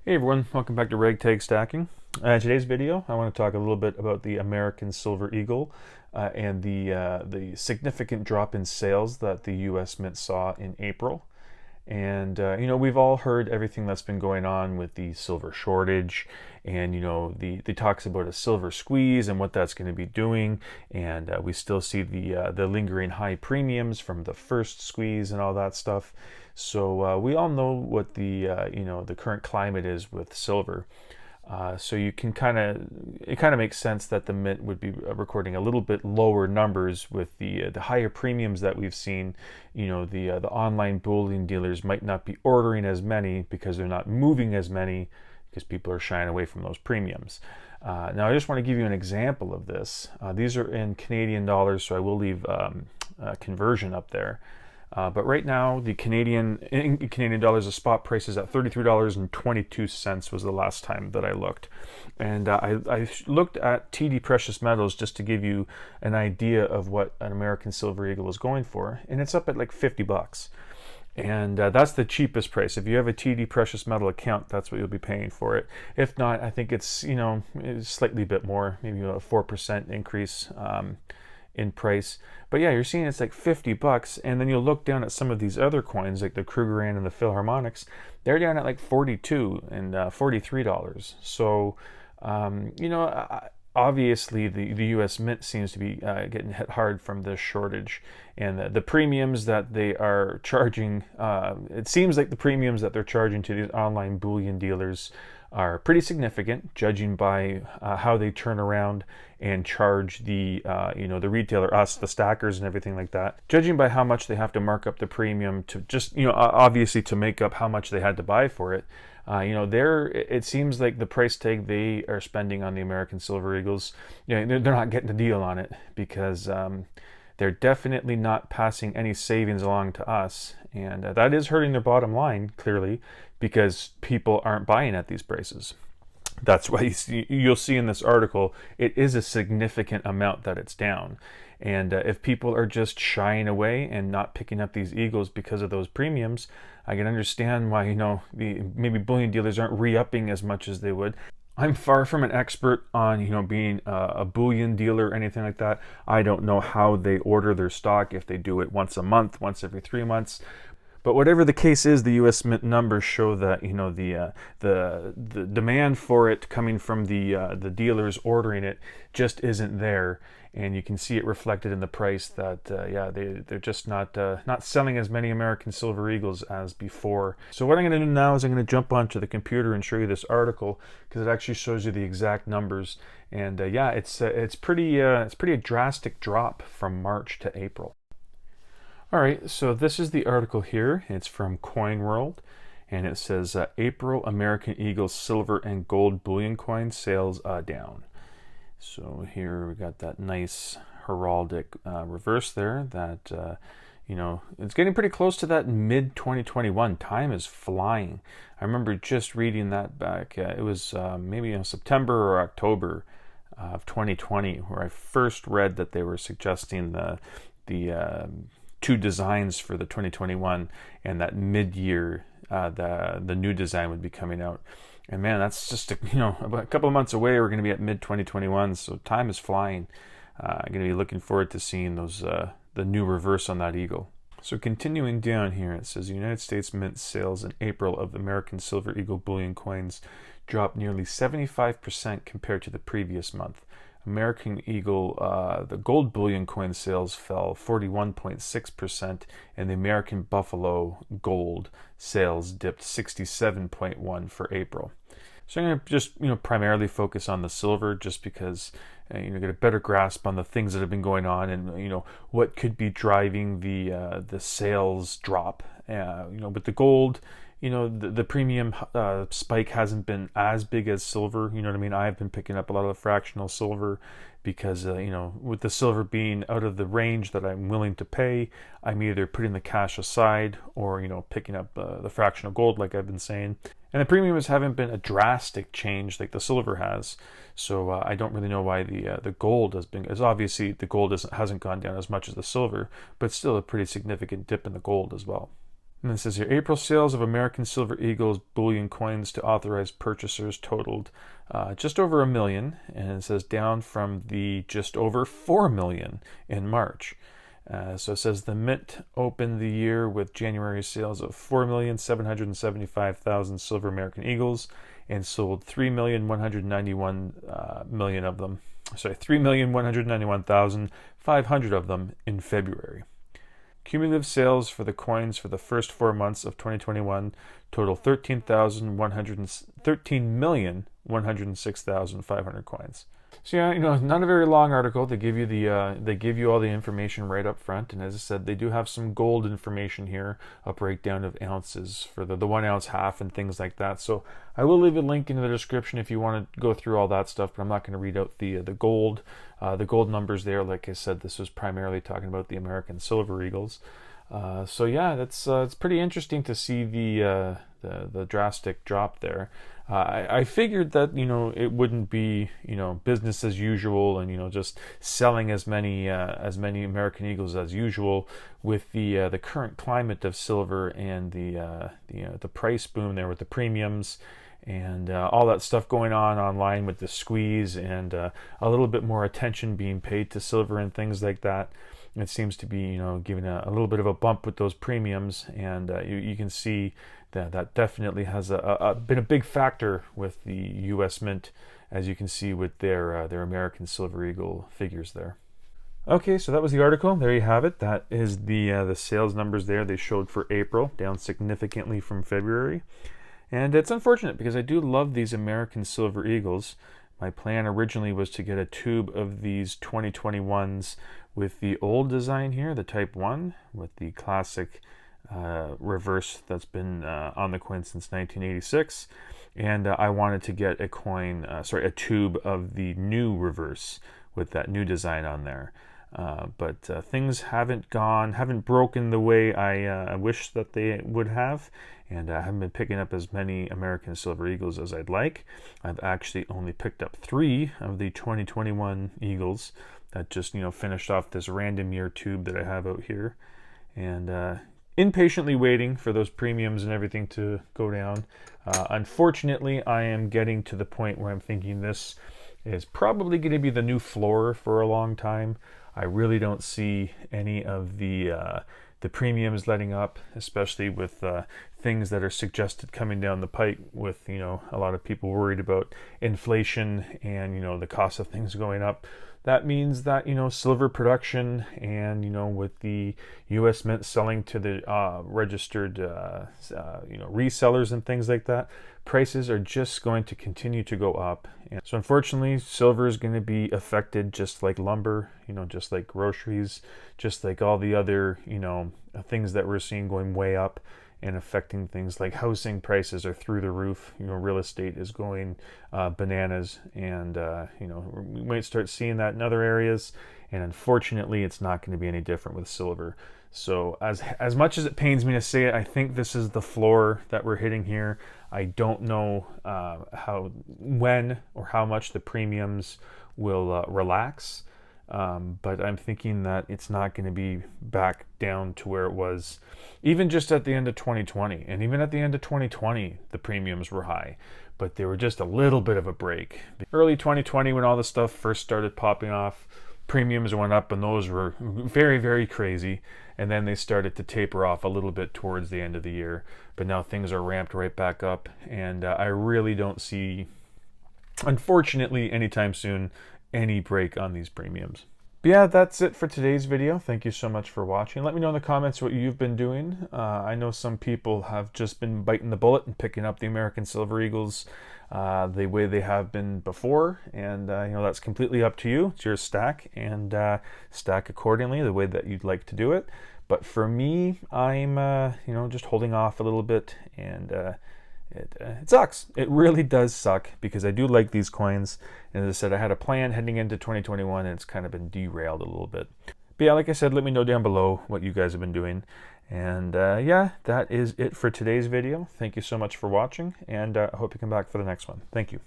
Hey everyone, welcome back to Ragtag Stacking. In today's video, I want to talk a little bit about the American Silver Eagle and the significant drop in sales that the U.S. Mint saw in April. And we've all heard everything that's been going on with the silver shortage, and the talks about a silver squeeze and what that's going to be doing. And we still see the lingering high premiums from the first squeeze and all that stuff. So we all know what the current climate is with silver. So you can it kind of makes sense that the Mint would be recording a little bit lower numbers with the higher premiums that we've seen. The online bullion dealers might not be ordering as many because they're not moving as many because people are shying away from those premiums. Now I just want to give you an example of this. These are in Canadian dollars, so I will leave conversion up there. But right now, the Canadian dollars, the spot price is at $33.22 was the last time that I looked. And I looked at TD Precious Metals just to give you an idea of what an American Silver Eagle is going for. And it's up at like $50. And that's the cheapest price. If you have a TD Precious Metal account, that's what you'll be paying for it. If not, I think it's, it's slightly bit more, maybe a 4% increase in price. But yeah, you're seeing it's like $50, and then you'll look down at some of these other coins like the Krugerrand and the Philharmonics. They're down at like $42 and $43. So obviously the U.S. Mint seems to be getting hit hard from this shortage, and the premiums that they are charging, it seems like the premiums that they're charging to these online bullion dealers are pretty significant, judging by how they turn around and charge the retailer, us, the stackers, and everything like that. Judging by how much they have to mark up the premium to just obviously to make up how much they had to buy for it. It seems like the price tag they are spending on the American Silver Eagles, they're not getting a deal on it because they're definitely not passing any savings along to us, and that is hurting their bottom line clearly because people aren't buying at these prices. That's why you'll see in this article it is a significant amount that it's down. And if people are just shying away and not picking up these Eagles because of those premiums, I can understand why maybe bullion dealers aren't re-upping as much as they would. I'm far from an expert on being a bullion dealer or anything like that. I don't know how they order their stock, if they do it once a month, once every 3 months. But whatever the case is, the U.S. Mint numbers show that the demand for it coming from the dealers ordering it just isn't there, and you can see it reflected in the price that they're just not selling as many American Silver Eagles as before. So what I'm going to do now is I'm going to jump onto the computer and show you this article because it actually shows you the exact numbers, and it's pretty a drastic drop from March to April. All right, so this is the article here. It's from Coin World, and it says April American Eagle silver and gold bullion coin sales down. So here we got that nice heraldic reverse there that it's getting pretty close to that mid 2021. Time is flying. I remember just reading that back. It was maybe in September or October of 2020 where I first read that they were suggesting the two designs for the 2021, and that mid-year the new design would be coming out. And man, that's just about a couple of months away. We're going to be at mid 2021, so time is flying. I'm going to be looking forward to seeing those the new reverse on that eagle. So continuing down here, it says United States Mint sales in April of American Silver Eagle bullion coins dropped nearly 75% compared to the previous month. American Eagle, the gold bullion coin sales fell 41.6%, and the American Buffalo gold sales dipped 67.1% for April. So I'm going to just primarily focus on the silver, just because get a better grasp on the things that have been going on, and what could be driving the sales drop. With the gold, the premium spike hasn't been as big as silver. You know what I mean? I've been picking up a lot of the fractional silver because, with the silver being out of the range that I'm willing to pay, I'm either putting the cash aside or, picking up the fractional gold like I've been saying. And the premiums haven't been a drastic change like the silver has. So I don't really know why the gold has been, as obviously the gold hasn't gone down as much as the silver, but still a pretty significant dip in the gold as well. And it says here, April sales of American Silver Eagles bullion coins to authorized purchasers totaled just over 1 million, and it says down from the just over 4 million in March. So it says the Mint opened the year with January sales of 4,775,000 silver American Eagles and sold 3,191,000 of them. Sorry, 3,191,500 of them in February. Cumulative sales for the coins for the first 4 months of 2021 total 13,106,500 coins. So yeah, not a very long article. They give you all the information right up front, and as I said, they do have some gold information here, a breakdown of ounces for the 1 ounce half and things like that. So I will leave a link in the description if you want to go through all that stuff, but I'm not going to read out the gold numbers there. Like I said, this was primarily talking about the American Silver Eagles. So yeah, that's it's pretty interesting to see the drastic drop there. I figured that it wouldn't be business as usual and just selling as many American Eagles as usual with the current climate of silver and the price boom there with the premiums and all that stuff going on online with the squeeze and a little bit more attention being paid to silver and things like that. It seems to be, giving a little bit of a bump with those premiums, and you can see that definitely has been a big factor with the U.S. Mint, as you can see with their American Silver Eagle figures there. Okay, so that was the article. There you have it. That is the sales numbers there. They showed for April, down significantly from February, and it's unfortunate because I do love these American Silver Eagles. My plan originally was to get a tube of these 2021s with the old design here, the Type 1, with the classic reverse that's been on the coin since 1986. And I wanted to get a tube of the new reverse with that new design on there. But things haven't broken the way I wish that they would have, and I haven't been picking up as many American Silver Eagles as I'd like. I've actually only picked up 3 of the 2021 Eagles that just finished off this random year tube that I have out here, and impatiently waiting for those premiums and everything to go down. Unfortunately, I am getting to the point where I'm thinking this is probably going to be the new floor for a long time. I really don't see any of the premiums letting up, especially with things that are suggested coming down the pike with, a lot of people worried about inflation and, the cost of things going up. That means that, silver production and, with the U.S. Mint selling to the registered, resellers and things like that, prices are just going to continue to go up. And so unfortunately, silver is going to be affected just like lumber, just like groceries, just like all the other, things that we're seeing going way up and affecting things like housing prices are through the roof. Real estate is going bananas, and we might start seeing that in other areas. And unfortunately, it's not going to be any different with silver. So as much as it pains me to say it, I think this is the floor that we're hitting here. I don't know when or how much the premiums will relax. But I'm thinking that it's not going to be back down to where it was even just at the end of 2020. And even at the end of 2020, the premiums were high, but they were just a little bit of a break. Early 2020, when all the stuff first started popping off, premiums went up and those were very, very crazy. And then they started to taper off a little bit towards the end of the year. But now things are ramped right back up. And I really don't see, unfortunately, anytime soon, any break on these premiums. But yeah, that's it for today's video. Thank you so much for watching. Let me know in the comments what you've been doing. I know some people have just been biting the bullet and picking up the American Silver Eagles the way they have been before, and that's completely up to you. It's your stack, and stack accordingly the way that you'd like to do it. But for me, I'm just holding off a little bit, and it sucks. It really does suck because I do like these coins. And as I said, I had a plan heading into 2021 and it's kind of been derailed a little bit. But yeah, like I said, let me know down below what you guys have been doing. And yeah, that is it for today's video. Thank you so much for watching, and I hope you come back for the next one. Thank you.